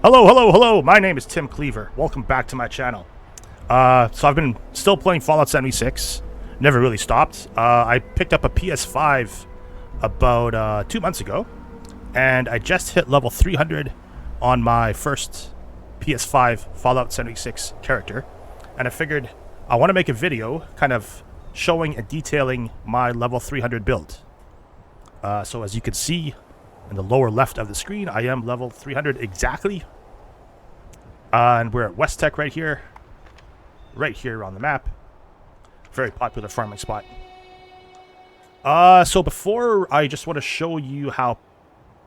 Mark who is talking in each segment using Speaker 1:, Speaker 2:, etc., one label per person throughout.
Speaker 1: Hello, hello, hello. My name is Tim Cleaver. Welcome back to my channel. So I've been still playing Fallout 76. Never really stopped. I picked up a PS5 about 2 months ago, and I just hit level 300 on my first PS5 Fallout 76 character. And I figured I want to make a video kind of showing and detailing my level 300 build. So as you can see in the lower left of the screen, I am level 300 exactly. And we're at West Tech right here on the map. Very popular farming spot. So before, I just want to show you how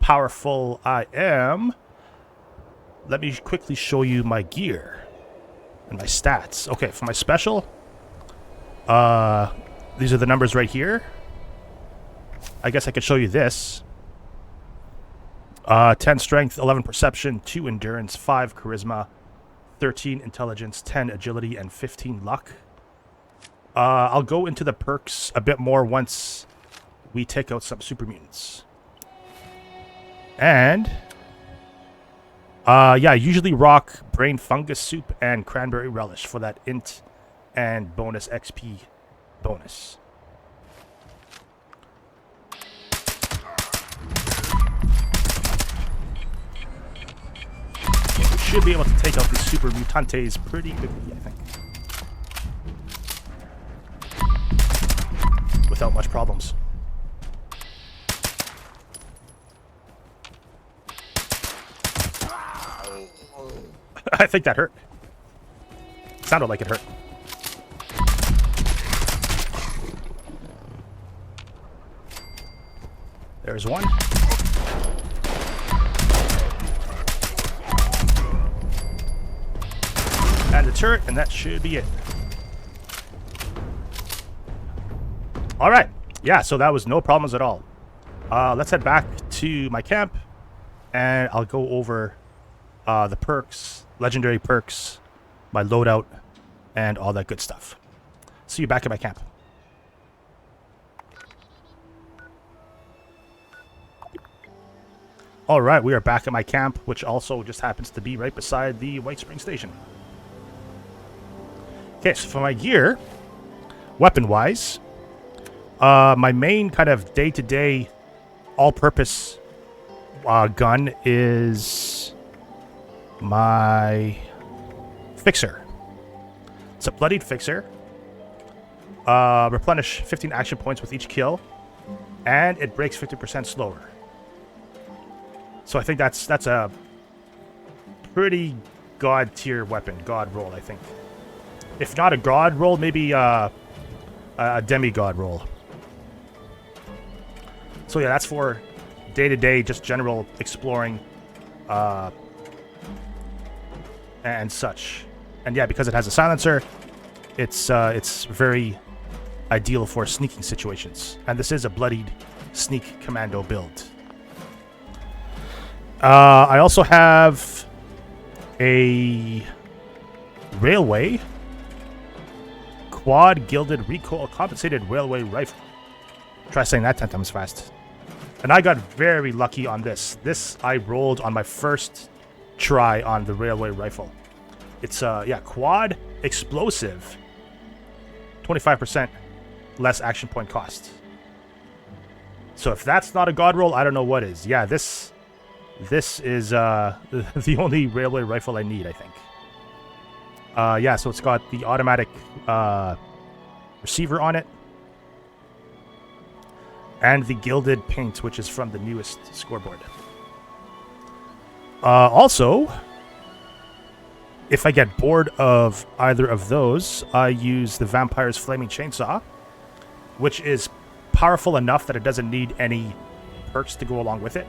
Speaker 1: powerful I am. Let me quickly show you my gear and my stats. Okay, for my special, these are the numbers right here. I guess I could show you this. 10 strength, 11 perception, 2 endurance, 5 charisma, 13 intelligence, 10 agility, and 15 luck. I'll go into the perks a bit more once we take out some super mutants. And yeah, I usually rock brain fungus soup and cranberry relish for that int and bonus XP bonus. Should be able to take out these super mutantes pretty quickly, I think. Without much problems. I think that hurt. Sounded like it hurt. There's one. And the turret, and that should be it. Alright. Yeah, so that was no problems at all. Let's head back to my camp, and I'll go over the perks, legendary perks, my loadout, and all that good stuff. See you back at my camp. Alright, we are back at my camp, which also just happens to be right beside the White Spring Station. Okay, so for my gear, weapon-wise, my main kind of day-to-day all-purpose gun is my Fixer. It's a bloodied Fixer. Replenish 15 action points with each kill, and it breaks 50% slower. So I think that's a pretty god-tier weapon, god roll, I think. If not a god roll, maybe a demigod roll. So yeah, that's for day-to-day, just general exploring and such. And yeah, because it has a silencer, it's very ideal for sneaking situations. And this is a bloodied sneak commando build. I also have a railway quad gilded recoil compensated railway rifle. Try saying that 10 times fast. And I got very lucky on this. This I rolled on my first try on the railway rifle. It's yeah, quad explosive. 25% less action point cost. So if that's not a god roll, I don't know what is. Yeah, this is the only railway rifle I need, I think. Yeah, so it's got the automatic receiver on it. And the gilded paint, which is from the newest scoreboard. Also, if I get bored of either of those, I use the Vampire's Flaming Chainsaw, which is powerful enough that it doesn't need any perks to go along with it.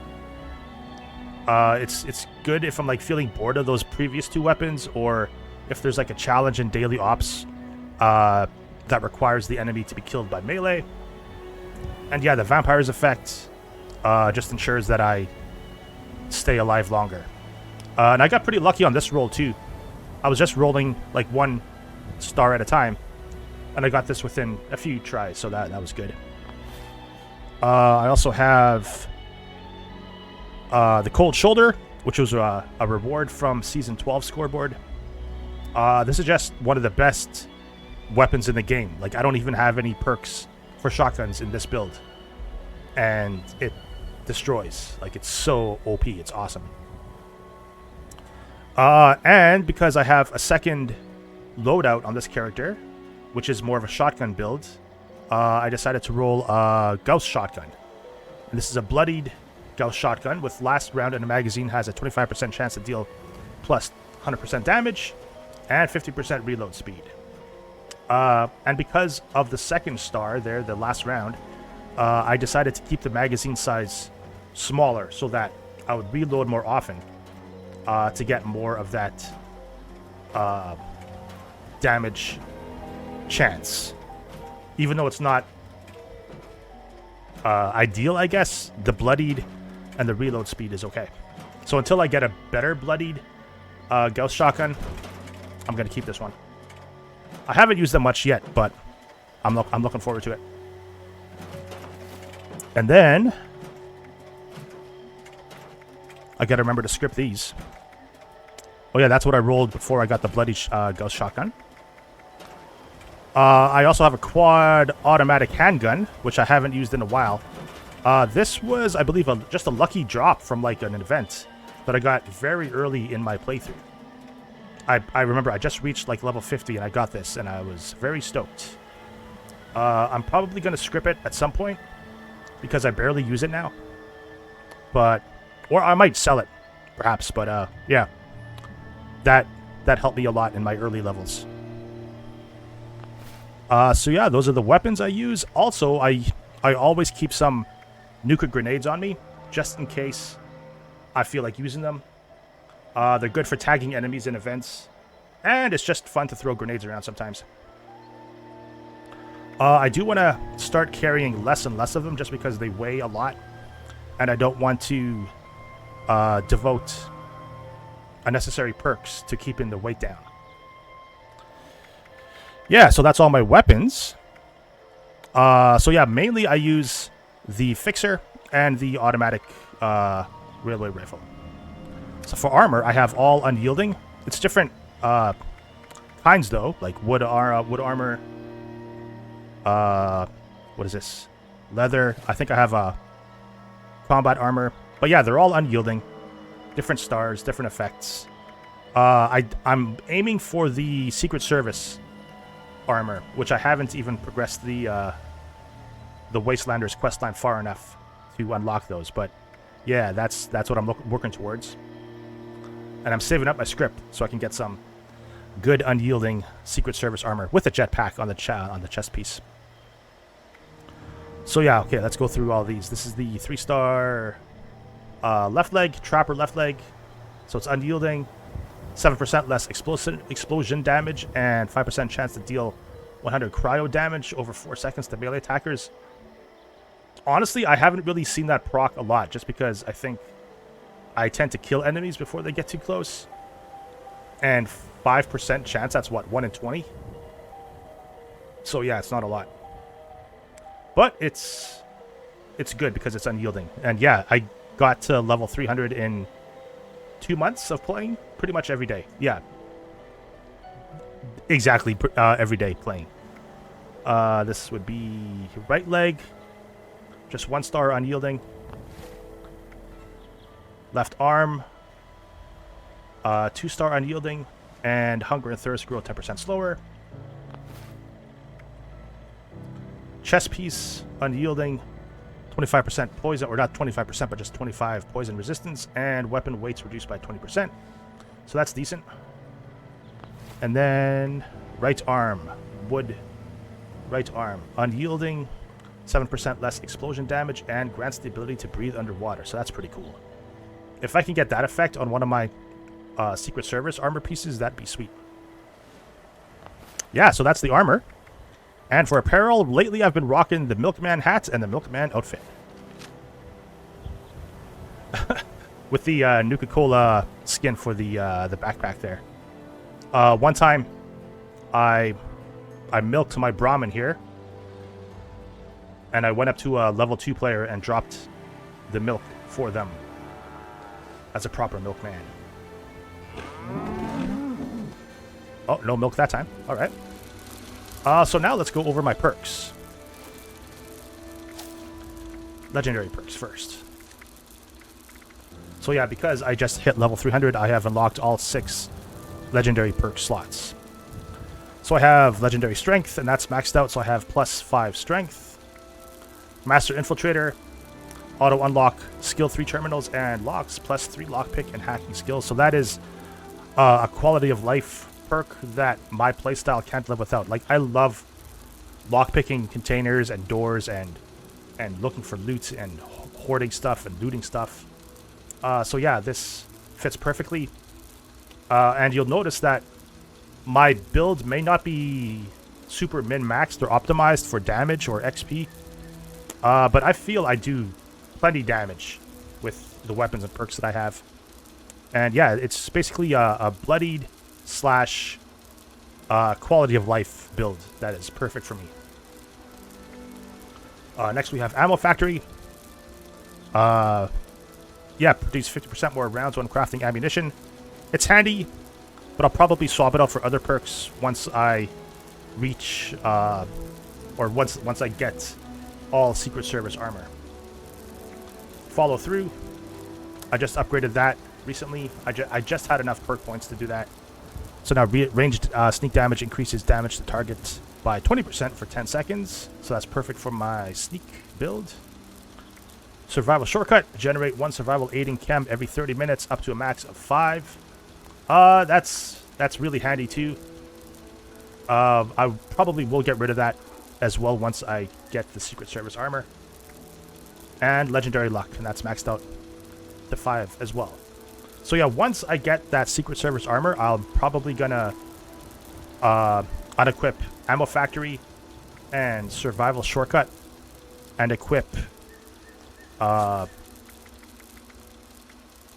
Speaker 1: It's good if I'm like feeling bored of those previous two weapons, or if there's like a challenge in daily ops that requires the enemy to be killed by melee. And yeah, the Vampire's effect just ensures that I stay alive longer. And I got pretty lucky on this roll too. I was just rolling like 1 star at a time, and I got this within a few tries, so that was good. I also have the Cold Shoulder, which was a reward from Season 12 scoreboard. This is just one of the best weapons in the game. Like, I don't even have any perks for shotguns in this build. And it destroys. Like, it's so OP. It's awesome. And because I have a second loadout on this character, which is more of a shotgun build, I decided to roll a Gauss shotgun. And this is a bloodied Gauss shotgun with last round in the magazine has a 25% chance to deal plus 100% damage and 50% reload speed. And because of the second star there, the last round, I decided to keep the magazine size smaller so that I would reload more often to get more of that damage chance. Even though it's not ideal, I guess, the bloodied and the reload speed is okay. So until I get a better bloodied Gauss shotgun, I'm going to keep this one. I haven't used them much yet, but I'm looking forward to it. And then I got to remember to script these. Oh yeah, that's what I rolled before I got the bloody Gauss shotgun. I also have a quad automatic handgun, which I haven't used in a while. This was, I believe, just a lucky drop from like an event that I got very early in my playthrough. I remember I just reached like level 50 and I got this and I was very stoked. I'm probably going to script it at some point because I barely use it now. Or I might sell it, perhaps, but yeah. That helped me a lot in my early levels. So yeah, those are the weapons I use. Also, I always keep some nuka grenades on me, just in case I feel like using them. They're good for tagging enemies in events, and it's just fun to throw grenades around sometimes. I do want to start carrying less and less of them just because they weigh a lot, and I don't want to devote unnecessary perks to keeping the weight down. Yeah, so that's all my weapons. So yeah, mainly I use the fixer and the automatic railway rifle. So for armor, I have all unyielding. It's different kinds though, like wood armor. What is this? Leather. I think I have a combat armor. But yeah, they're all unyielding. Different stars, different effects. I'm aiming for the Secret Service armor, which I haven't even progressed the Wastelanders questline far enough to unlock those. But yeah, that's what I'm working towards. And I'm saving up my script so I can get some good unyielding Secret Service armor with a jetpack on the chest piece. So yeah, okay, let's go through all these. This is the 3-star left leg, trapper left leg. So it's unyielding, 7% less explosion damage, and 5% chance to deal 100 cryo damage over 4 seconds to melee attackers. Honestly, I haven't really seen that proc a lot, just because I think I tend to kill enemies before they get too close. And 5% chance, that's what, 1 in 20? So yeah, it's not a lot. But it's good because it's unyielding. And yeah, I got to level 300 in 2 months of playing pretty much every day. Yeah. Exactly, every day playing. This would be right leg. Just 1-star unyielding. Left arm. 2-star unyielding. And hunger and thirst grow 10% slower. Chest piece, unyielding. 25% poison, or not 25%, but just 25 poison resistance, and weapon weights reduced by 20%. So that's decent. And then right arm, wood, right arm, unyielding, 7% less explosion damage, and grants the ability to breathe underwater. So that's pretty cool. If I can get that effect on one of my Secret Service armor pieces, that'd be sweet. Yeah, so that's the armor. And for apparel, lately I've been rocking the Milkman hat and the Milkman outfit. With the Nuka-Cola skin for the backpack there. One time, I milked my Brahmin here. And I went up to a level 2 player and dropped the milk for them. as a proper milkman. Oh, no milk that time. All right. So now let's go over my perks. Legendary perks first. So yeah, because I just hit level 300, I have unlocked all 6 legendary perk slots. So I have legendary strength, and that's maxed out, so I have plus 5 strength. Master Infiltrator, auto unlock skill 3 terminals and locks, plus 3 lockpick and hacking skills. So that is a quality of life perk that my playstyle can't live without. Like, I love lockpicking containers and doors and looking for loot and hoarding stuff and looting stuff. So yeah, this fits perfectly. And you'll notice that my build may not be super min-maxed or optimized for damage or XP. But I feel I do plenty damage with the weapons and perks that I have. And yeah, it's basically a bloodied slash quality of life build that is perfect for me. Next we have Ammo Factory. Yeah, produce 50% more rounds when crafting ammunition. It's handy, but I'll probably swap it out for other perks once I reach, or once I get all Secret Service armor. Follow through. I just upgraded that recently. I just had enough perk points to do that. So now ranged sneak damage increases damage to target by 20% for 10 seconds. So that's perfect for my sneak build. Survival shortcut. Generate 1 survival aiding chem every 30 minutes up to a max of 5. That's really handy too. I probably will get rid of that as well once I get the Secret Service armor. And legendary luck, and that's maxed out to 5 as well. So yeah, once I get that Secret Service armor, I'm probably gonna unequip Ammo Factory and Survival Shortcut and equip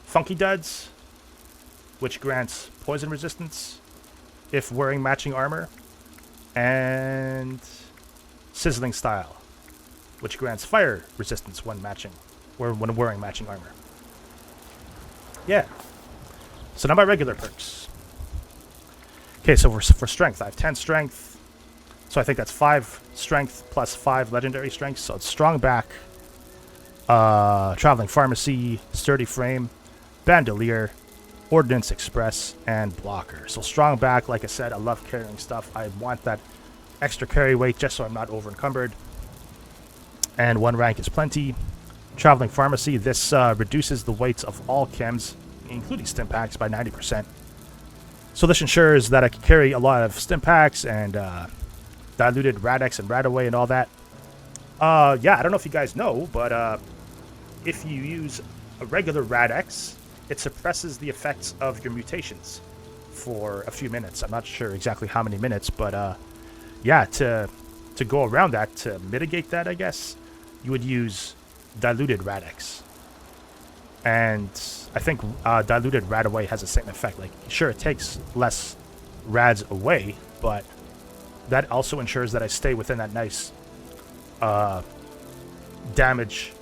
Speaker 1: Funky Duds, which grants poison resistance if wearing matching armor, and Sizzling Style, which grants fire resistance when wearing matching armor. Yeah. So now my regular perks. Okay, so for strength, I have 10 strength. So I think that's 5 strength plus 5 legendary strength. So it's strong back, traveling pharmacy, sturdy frame, bandolier, ordnance express, and blocker. So strong back, like I said, I love carrying stuff. I want that extra carry weight just so I'm not over encumbered. And 1 rank is plenty. Traveling pharmacy, this reduces the weights of all chems, including stim packs, by 90%. So this ensures that I can carry a lot of stim packs and diluted Radex and Radaway and all that. Yeah, I don't know if you guys know, but if you use a regular Radex, it suppresses the effects of your mutations for a few minutes. I'm not sure exactly how many minutes, but yeah, to go around that, to mitigate that, I guess, you would use diluted Radex. And I think diluted Radaway has the same effect. Like, sure, it takes less rads away, but that also ensures that I stay within that nice damage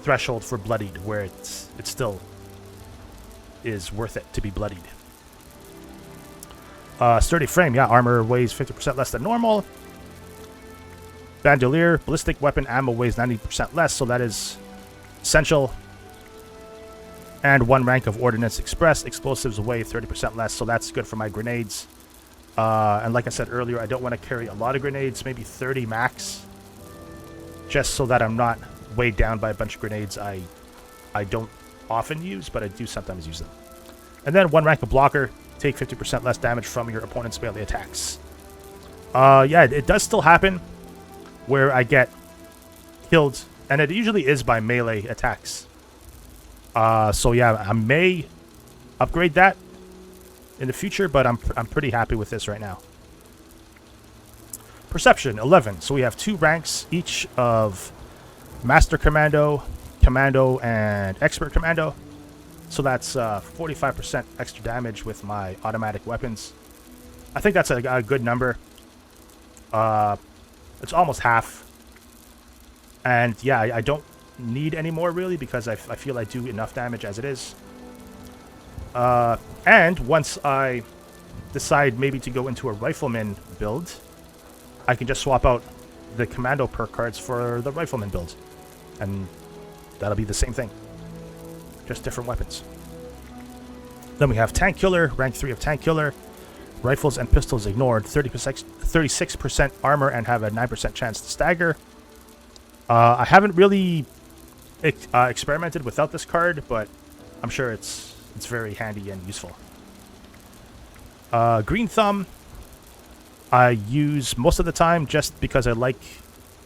Speaker 1: threshold for bloodied, where it still is worth it to be bloodied. Sturdy frame, yeah, armor weighs 50% less than normal. Bandolier, ballistic weapon ammo weighs 90% less, so that is essential. And 1 rank of Ordnance Express, explosives weigh 30% less, so that's good for my grenades. And like I said earlier, I don't want to carry a lot of grenades, maybe 30 max, just so that I'm not weighed down by a bunch of grenades I don't often use, but I do sometimes use them. And then 1 rank of blocker, take 50% less damage from your opponent's melee attacks. Yeah, it does still happen where I get killed, and it usually is by melee attacks. So yeah, I may upgrade that in the future, but I'm pretty happy with this right now. Perception, 11. So we have 2 ranks each of Master Commando, Commando, and Expert Commando. So that's 45% extra damage with my automatic weapons. I think that's a good number. It's almost half. And yeah, I don't need any more really, because I feel I do enough damage as it is. And once I decide maybe to go into a rifleman build, I can just swap out the commando perk cards for the rifleman build. And that'll be the same thing. Just different weapons. Then we have Tank Killer, rank 3 of Tank Killer. Rifles and pistols ignored, 36% armor and have a 9% chance to stagger. I haven't really experimented without this card, but I'm sure it's very handy and useful. Green Thumb, I use most of the time just because I like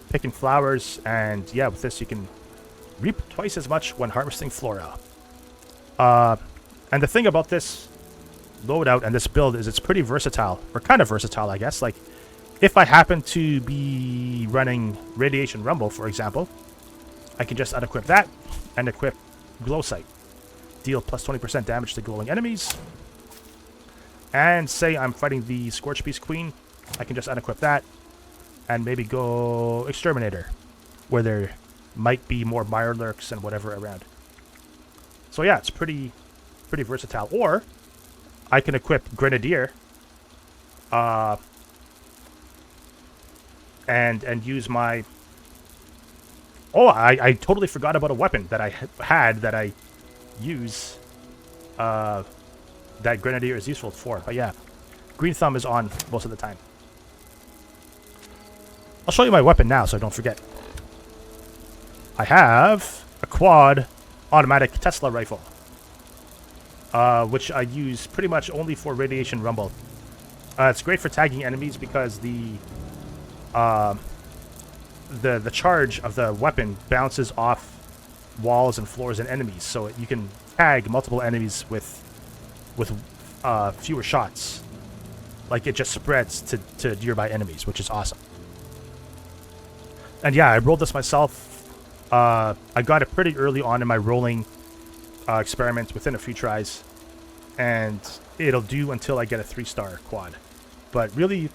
Speaker 1: picking flowers, and yeah, with this you can reap twice as much when harvesting flora. And the thing about this loadout and this build is it's pretty versatile, or kind of versatile, I guess. Like, if I happen to be running Radiation Rumble, for example, I can just unequip that and equip Glow Sight. Deal plus 20% damage to glowing enemies. And say I'm fighting the Scorch Beast Queen, I can just unequip that and maybe go Exterminator, where there might be more Mirelurks and whatever around. So yeah, it's pretty versatile. Or I can equip Grenadier and use my... Oh, I totally forgot about a weapon that I had that I use that Grenadier is useful for. But yeah, Green Thumb is on most of the time. I'll show you my weapon now so I don't forget. I have a quad automatic Tesla rifle, which I use pretty much only for Radiation Rumble. It's great for tagging enemies because the charge of the weapon bounces off walls and floors and enemies, so you can tag multiple enemies with fewer shots. Like, it just spreads to nearby enemies, which is awesome. And yeah, I rolled this myself. I got it pretty early on in my rolling experiment, within a few tries, and it'll do until I get a 3-star quad. But really,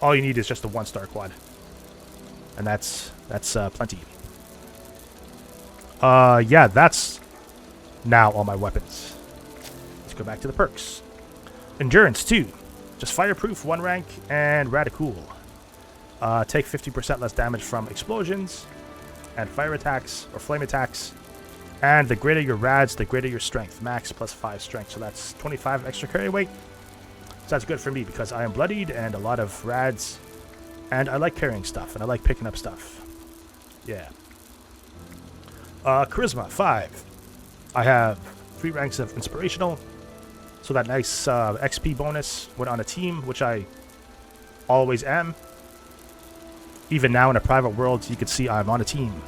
Speaker 1: all you need is just a 1-star quad, and that's plenty. Yeah, that's now all my weapons. Let's go back to the perks. Endurance 2, just fireproof 1 rank, and Radicool. Take 50% less damage from explosions and fire attacks or flame attacks. And the greater your rads, the greater your strength. Max plus 5 strength, so that's 25 extra carry weight. So that's good for me because I am bloodied and a lot of rads. And I like carrying stuff, and I like picking up stuff. Yeah. Charisma 5. I have 3 ranks of inspirational. So that nice XP bonus when on a team, which I always am. Even now in a private world, you can see I'm on a team.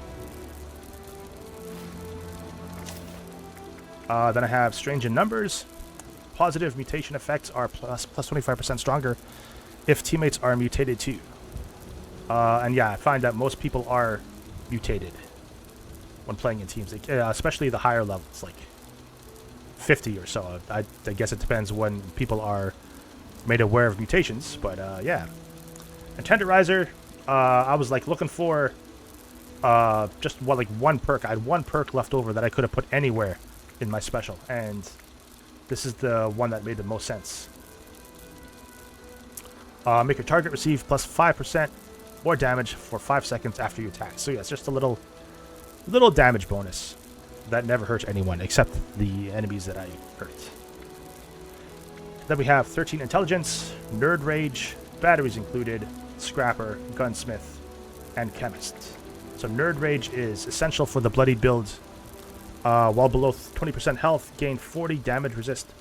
Speaker 1: Then I have Strange in Numbers. Positive mutation effects are plus 25% stronger if teammates are mutated too. And yeah, I find that most people are mutated when playing in teams, especially the higher levels, like 50 or so. I guess it depends when people are made aware of mutations, but yeah. And Tenderizer, I was like looking for just like 1 perk. I had 1 perk left over that I could have put anywhere in my special, and this is the one that made the most sense. Make your target receive plus 5% more damage for 5 seconds after you attack. So yeah, it's just a little damage bonus that never hurts anyone except the enemies that I hurt. Then we have 13 Intelligence, Nerd Rage, batteries included, Scrapper, Gunsmith, and Chemist. So Nerd Rage is essential for the bloodied build. While below 20% health, gain 40 damage resist,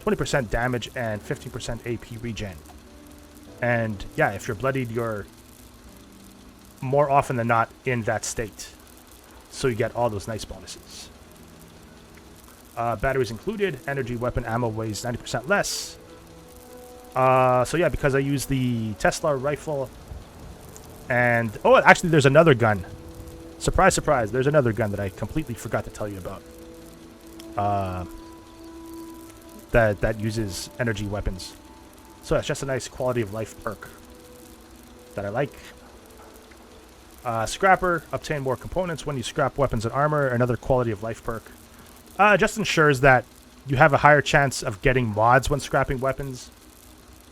Speaker 1: 20% damage, and 15% AP regen. And yeah, if you're bloodied, you're more often than not in that state. So you get all those nice bonuses. Batteries included, energy weapon ammo weighs 90% less. So yeah, because I use the Tesla rifle, and oh, actually there's another gun. Surprise, surprise, there's another gun that I completely forgot to tell you about. That uses energy weapons. So it's just a nice quality of life perk that I like. Scrapper, obtain more components when you scrap weapons and armor, another quality of life perk. Just ensures that you have a higher chance of getting mods when scrapping weapons,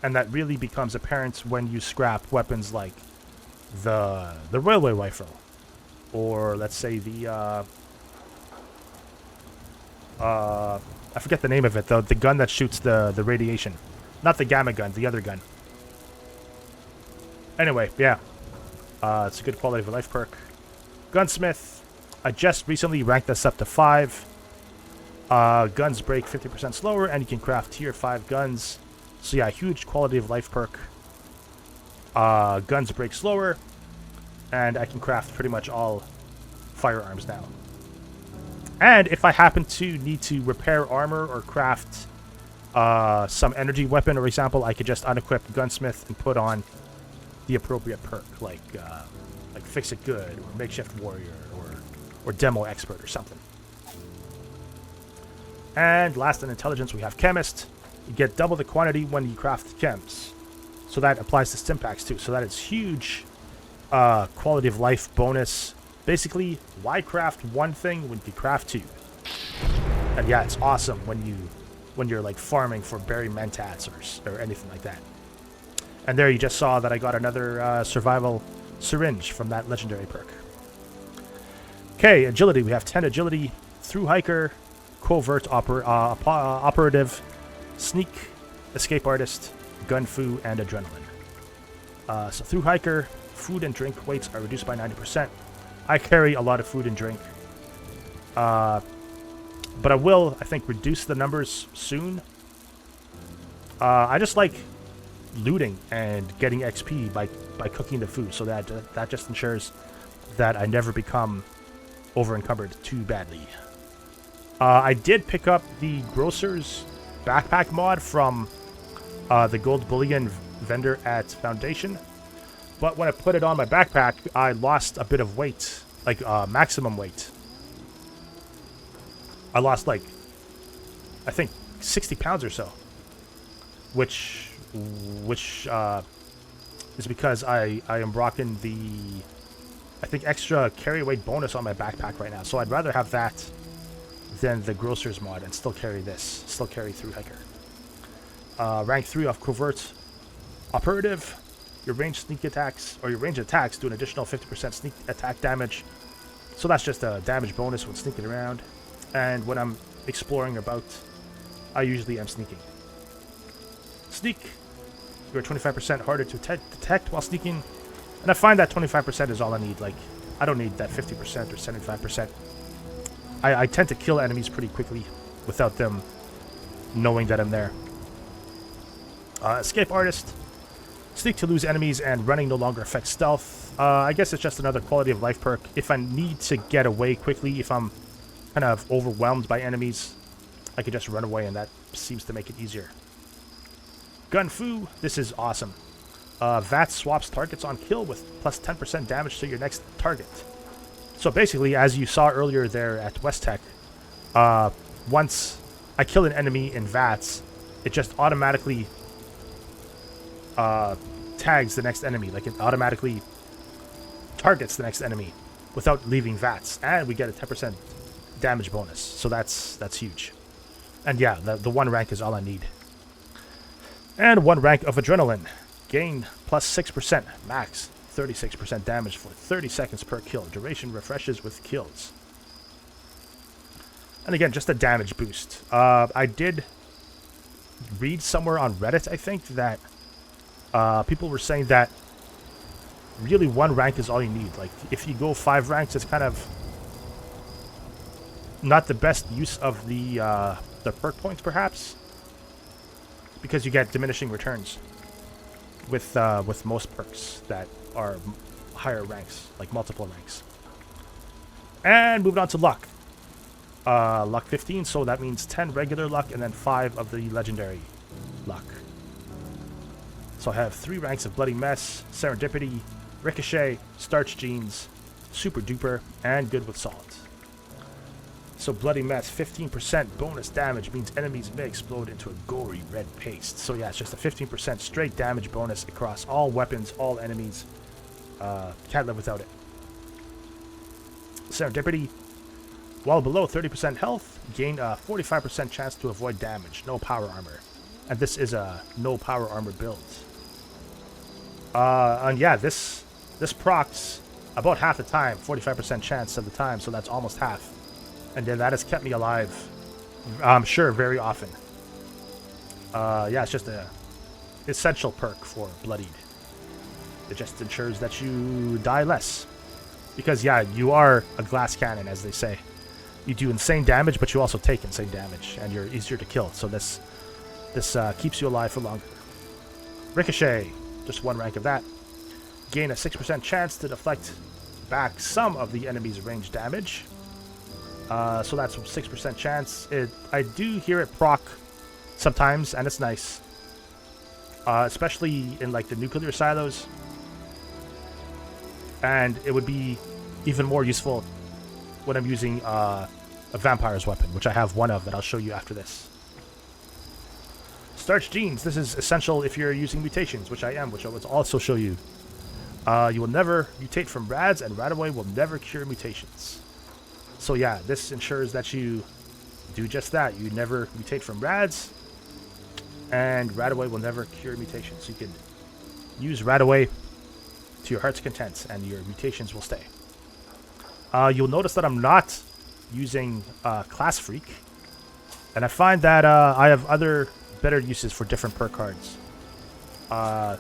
Speaker 1: and that really becomes apparent when you scrap weapons like the railway rifle, or let's say the I forget the name of it though, the gun that shoots the radiation, not the gamma gun, the other gun. Anyway, yeah, it's a good quality of life perk. Gunsmith, I just recently ranked this up to 5. Guns break 50% slower, and you can craft tier 5 guns. So yeah, huge quality of life perk. Guns break slower, and I can craft pretty much all firearms now. And if I happen to need to repair armor or craft some energy weapon, for example, I could just unequip Gunsmith and put on the appropriate perk, like Fix It Good, or Makeshift Warrior, or Demo Expert, or something. And last in intelligence, we have Chemist. You get double the quantity when you craft chems. So that applies to stim packs too. So that is huge quality of life bonus. Basically, why craft one thing when you craft 2? And yeah, it's awesome when you're like farming for berry mentats or anything like that. And there you just saw that I got another survival syringe from that legendary perk. Okay, agility. We have 10 agility, through hiker, covert operative, sneak, escape artist, gun fu, and adrenaline. So through hiker, food and drink weights are reduced by 90%. I carry a lot of food and drink, but I will, I think, reduce the numbers soon. I just like looting and getting XP by cooking the food, so that just ensures that I never become over encumbered too badly. I did pick up the Grocer's backpack mod from the gold bullion vendor at Foundation, but when I put it on my backpack, I lost a bit of weight, like maximum weight. I lost like, I think 60 pounds or so, which is because I am rocking the, I think, extra carry weight bonus on my backpack right now. So I'd rather have that than the Grocer's mod and still carry this, still carry through hiker. Rank 3 of covert operative. Your ranged sneak attacks, or your ranged attacks, do an additional 50% sneak attack damage. So that's just a damage bonus when sneaking around. And when I'm exploring about, I usually am sneaking. Sneak. You're 25% harder to detect while sneaking. And I find that 25% is all I need. Like, I don't need that 50% or 75%. I tend to kill enemies pretty quickly without them knowing that I'm there. Escape artist. Sneak to lose enemies, and running no longer affects stealth. I guess it's just another quality of life perk. If I need to get away quickly, if I'm kind of overwhelmed by enemies, I can just run away, and that seems to make it easier. Gun Fu. This is awesome. VAT swaps targets on kill with plus 10% damage to your next target. So basically, as you saw earlier there at West Tech, once I kill an enemy in VATS, it just automatically tags the next enemy. Like, it automatically targets the next enemy without leaving VATS, and we get a 10% damage bonus. So that's huge. And yeah, the 1 rank is all I need. And 1 rank of adrenaline. Gain plus 6%, max 36% damage for 30 seconds per kill. Duration refreshes with kills. And again, just a damage boost. I did read somewhere on Reddit, I think, that people were saying that really 1 rank is all you need. Like, if you go 5 ranks, it's kind of not the best use of the perk points, perhaps, because you get diminishing returns with most perks that are higher ranks, like multiple ranks. And moving on to luck. Luck 15, so that means 10 regular luck and then 5 of the legendary luck. So I have 3 ranks of Bloody Mess, Serendipity, Ricochet, Starch Jeans, Super Duper, and Good with Salt. So Bloody Mess, 15% bonus damage means enemies may explode into a gory red paste. So yeah, it's just a 15% straight damage bonus across all weapons, all enemies. Can't live without it. Serendipity, While below 30% health, gain a 45% chance to avoid damage. No power armor. And this is a no power armor build. And yeah, this procs about half the time, 45% chance of the time, so that's almost half. And then that has kept me alive, I'm sure, very often. Yeah, it's just a essential perk for Bloodied. It just ensures that you die less. Because, yeah, you are a glass cannon, as they say. You do insane damage, but you also take insane damage, and you're easier to kill. So this keeps you alive for longer. Ricochet, just one rank of that. Gain a 6% chance to deflect back some of the enemy's range damage. So that's a 6% chance. I do hear it proc sometimes, and it's nice. Especially in like the nuclear silos. And it would be even more useful when I'm using a vampire's weapon, which I have one of that I'll show you after this. Starch genes. This is essential if you're using mutations, which I am, which I will also show you. You will never mutate from rads, and Radaway will never cure mutations. So yeah, this ensures that you do just that. You never mutate from rads, and Radaway will never cure mutations. So you can use Radaway to your heart's content, and your mutations will stay. You'll notice that I'm not using Class Freak, and I find that I have other better uses for different perk cards. Yeah,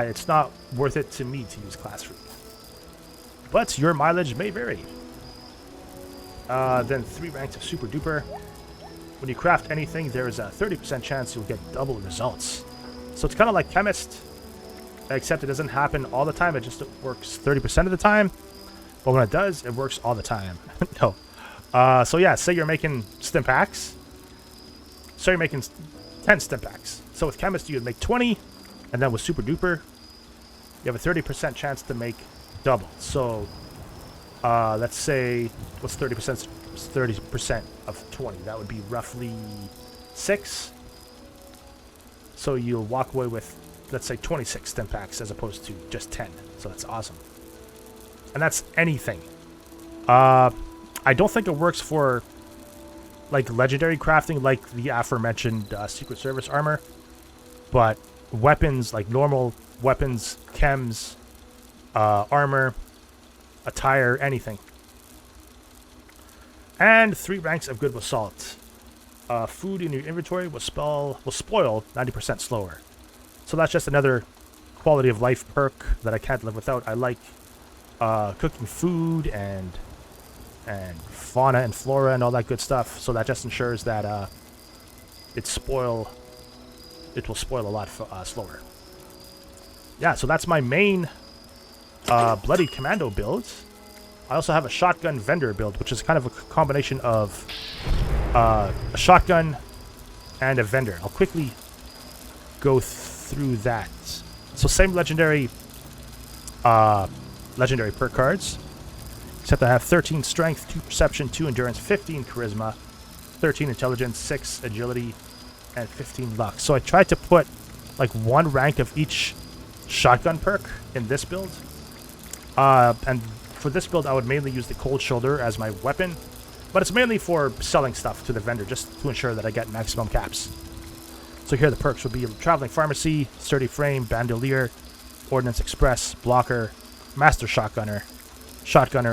Speaker 1: it's not worth it to me to use Class Freak, but your mileage may vary. Then 3 ranks of Super Duper. When you craft anything, there is a 30% chance you'll get double results. So it's kind of like Chemist, except it doesn't happen all the time. It just works 30% of the time. But when it does, it works all the time. No. So yeah, say you're making stim packs. So you're making 10 stim packs. So with Chemist, you would make 20. And then with Super Duper, you have a 30% chance to make double. So let's say, what's 30%? 30% of 20. That would be roughly 6. So you'll walk away with, let's say, 26 stim packs as opposed to just 10. So that's awesome. And that's anything. I don't think it works for like legendary crafting, like the aforementioned Secret Service armor. But weapons, like normal weapons, chems, armor, attire, anything. And 3 ranks of good with salt. Food in your inventory will spoil 90% slower. So that's just another quality of life perk that I can't live without. I like cooking food and fauna and flora and all that good stuff. So that just ensures that it will spoil a lot slower. Yeah, so that's my main Bloodied Commando build. I also have a shotgun vendor build, which is kind of a combination of a shotgun and a vendor. I'll quickly go through that. So same legendary perk cards, except I have 13 strength, 2 perception, 2 endurance, 15 charisma, 13 intelligence, 6 agility, and 15 luck. So I tried to put like 1 rank of each shotgun perk in this build. And for this build, I would mainly use the Cold Shoulder as my weapon, but it's mainly for selling stuff to the vendor, just to ensure that I get maximum caps. So here the perks would be Traveling Pharmacy, Sturdy Frame, Bandolier, Ordnance Express, Blocker, Master Shotgunner,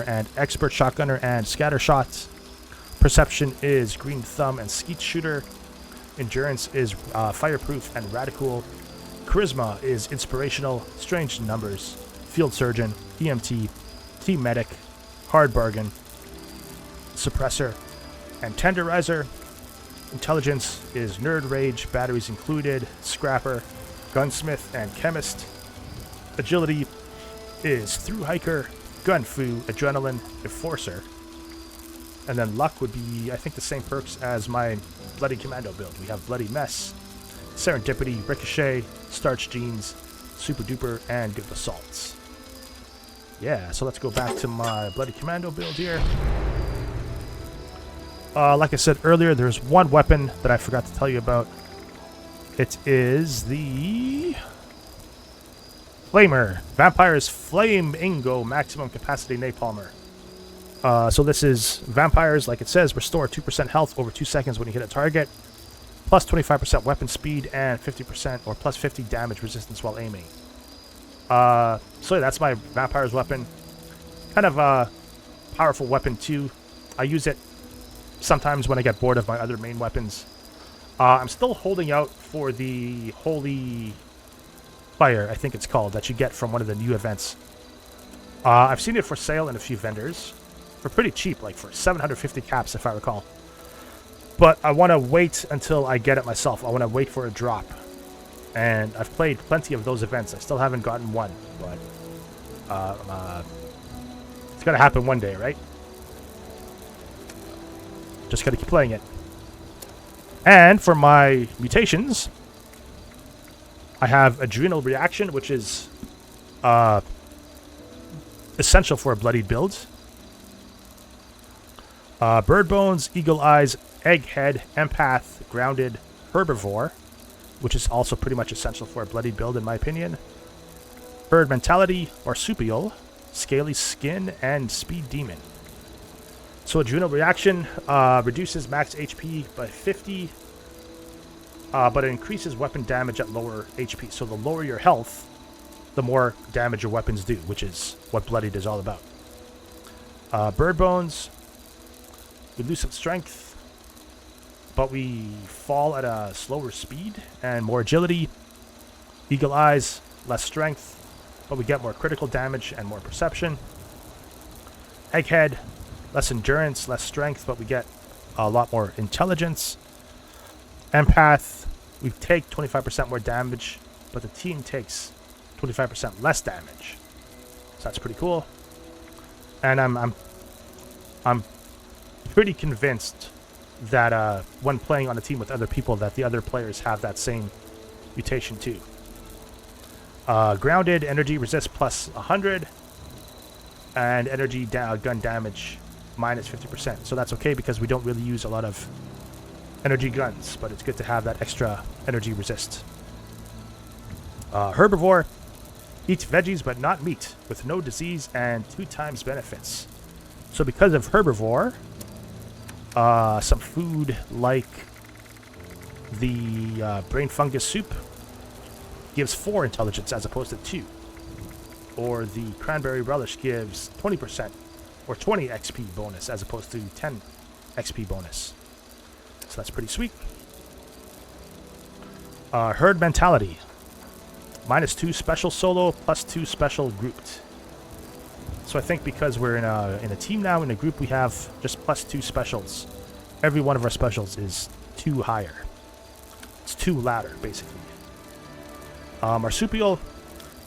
Speaker 1: and Expert Shotgunner, and Scatter Shots. Perception is Green Thumb and Skeet Shooter. Endurance is Fireproof and Radical. Charisma is Inspirational, Strange Numbers, Field Surgeon, EMT, Team Medic, Hard Bargain, Suppressor, and Tenderizer. Intelligence is Nerd Rage, Batteries Included, Scrapper, Gunsmith, and Chemist. Agility is Through Hiker, Gunfu, Adrenaline, Enforcer. And then luck would be, I think, the same perks as my Bloody Commando build. We have Bloody Mess, Serendipity, Ricochet, Starch Genes, Super Duper, and Good Assaults. Yeah, so let's go back to my Bloody Commando build here. Like I said earlier, there's one weapon that I forgot to tell you about. It is the Flamer. Vampire's Flame Ingo Maximum Capacity Napalmer. So this is vampires, like it says, restore 2% health over 2 seconds when you hit a target, plus 25% weapon speed, and 50% or plus 50 damage resistance while aiming. So yeah, that's my vampire's weapon. Kind of a powerful weapon too. I use it sometimes when I get bored of my other main weapons. I'm still holding out for the Holy Fire, I think it's called, that you get from one of the new events. I've seen it for sale in a few vendors for pretty cheap, like for 750 caps if I recall. But I want to wait until I get it myself. I want to wait for a drop. And I've played plenty of those events. I still haven't gotten one, but it's going to happen one day, right? Just got to keep playing it. And for my mutations, I have Adrenal Reaction, which is essential for a bloodied build. Bird Bones, Eagle Eyes, Egghead, Empath, Grounded, Herbivore, which is also pretty much essential for a bloodied build in my opinion. Bird Mentality, Marsupial, Scaly Skin, and Speed Demon. So Adrenal Reaction reduces max HP by 50, but it increases weapon damage at lower HP. So the lower your health, the more damage your weapons do, which is what bloodied is all about. Bird Bones, we lose some strength, but we fall at a slower speed and more agility. Eagle Eyes, less strength, but we get more critical damage and more perception. Egghead, less endurance, less strength, but we get a lot more intelligence. Empath, we take 25% more damage, but the team takes 25% less damage. So that's pretty cool. And I'm pretty convinced that when playing on a team with other people, that the other players have that same mutation too. Grounded, energy resist plus 100, and energy gun damage minus 50%. So that's okay because we don't really use a lot of energy guns, but it's good to have that extra energy resist. Herbivore, eats veggies but not meat, with no disease and 2 times benefits. So because of Herbivore, some food like the brain fungus soup gives 4 intelligence as opposed to 2. Or the cranberry relish gives 20% or 20 XP bonus as opposed to 10 XP bonus. So that's pretty sweet. Herd Mentality. -2 special solo, +2 special grouped. So I think because we're in a team now, in a group, we have just +2 specials. Every one of our specials is 2 higher. It's 2 louder, basically. Marsupial,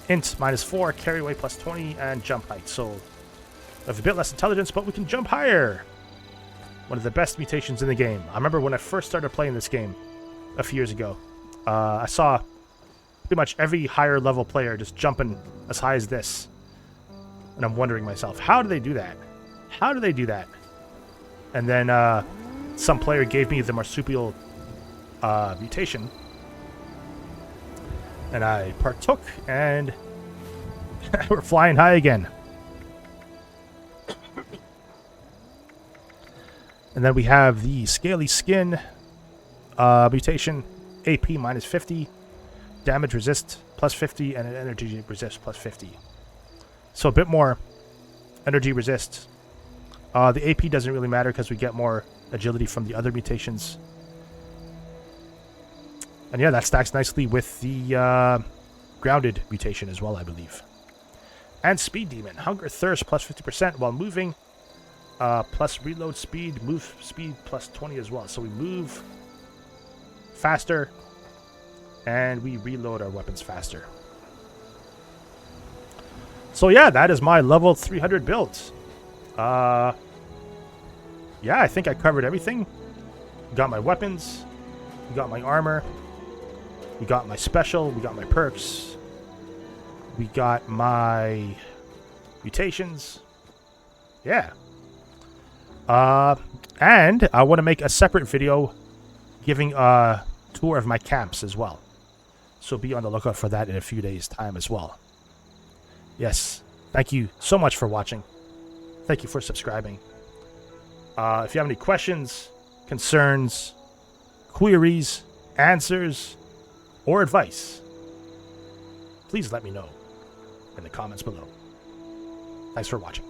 Speaker 1: int -4, carry weight +20, and jump height. So we have a bit less intelligence, but we can jump higher. One of the best mutations in the game. I remember when I first started playing this game a few years ago, I saw pretty much every higher level player just jumping as high as this. And I'm wondering myself, how do they do that? How do they do that? And then some player gave me the marsupial mutation. And I partook, and we're flying high again. And then we have the Scaly Skin mutation, AP -50, damage resist +50, and an energy resist +50. So a bit more energy resist. The AP doesn't really matter because we get more agility from the other mutations. And yeah, that stacks nicely with the grounded mutation as well, I believe. And Speed Demon, Hunger Thirst +50% while moving, plus reload speed, move speed +20 as well. So we move faster and we reload our weapons faster. So yeah, that is my level 300 build. Yeah, I think I covered everything. Got my weapons, we got my armor, we got my special, we got my perks, we got my mutations. Yeah. And I want to make a separate video giving a tour of my camps as well. So be on the lookout for that in a few days' time as well. Yes, thank you so much for watching. Thank you for subscribing. If you have any questions, concerns, queries, answers, or advice, please let me know in the comments below. Thanks for watching.